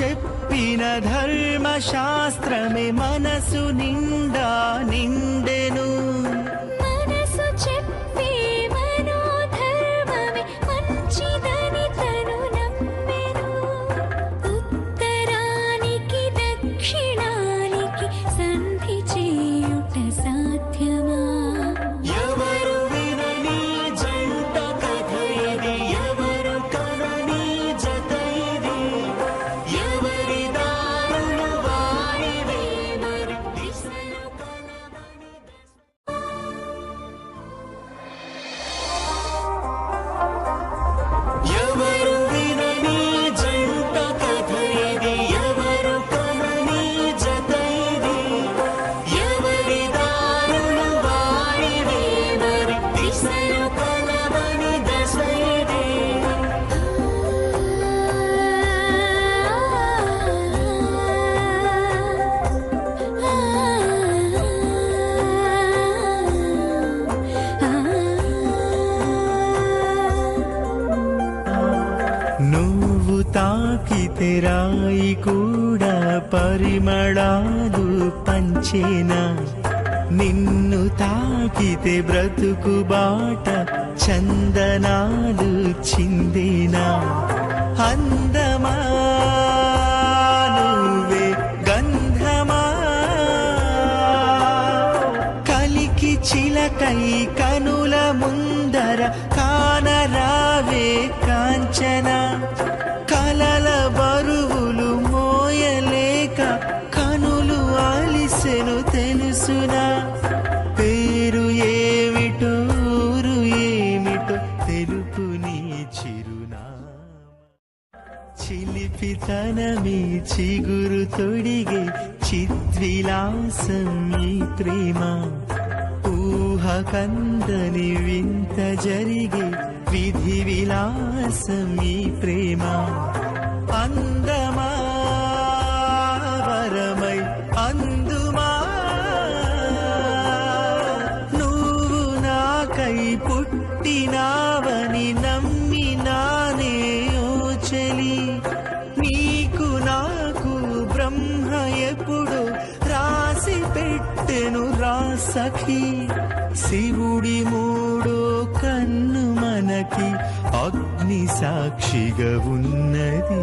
చెప్పిన ధర్మశాస్త్రమే మనసు నిండా నిండెను. మనసు చెప్పే మనోధర్మమే మంచిదని తను నమ్మెను. ఉత్తరానికి దక్షిణానికి సంధి చేయుట సాధ్యమా? ఎవరు వినని జంట కథ ఇది, ఎవరు కనని జత ఇది, ఎవరి దారులు వారివే మరి దిశలు కలవని. ఎవరు వినని జంట కథ ఇది, ఎవరు కనని జత ఇది, ఎవరి దారులు వారివే మరి దిశలు కలవని దశ ఇది. నువ్వు తాకితే రాయి కూడా పరిమళాలు పంచేనా? నిన్ను తాకితే బ్రతుకు బాట చందనాలు చిందేనా? అందమా నువ్వే గంధమా, కలికి చిలకై కనుల ముందర కానరావే కాంచన. కలల బరువులు మోయలేక కనులు ఆలిసెను తెలుసునా? పేరు ఏమిటో ఊరు ఏమిటో తెలుపు నీ చిరునామా. చిలిపితనమే చిగురు తొడిగే చిద్విలాసం ఈ ప్రేమ. ఊహ కందని వింత జరిగే విధి విలాసం ఈ ప్రేమ. అందమా వరమై అందుమా, నువ్వు నాకై పుట్టినావని నమ్మినానే ఓ చెలి. నీకు నాకు బ్రహ్మ ఎప్పుడు రాసి పెట్టెను రా సఖీ. శివుడి మూడో కన్ను మనకి అగ్ని సాక్షిగా ఉన్నది.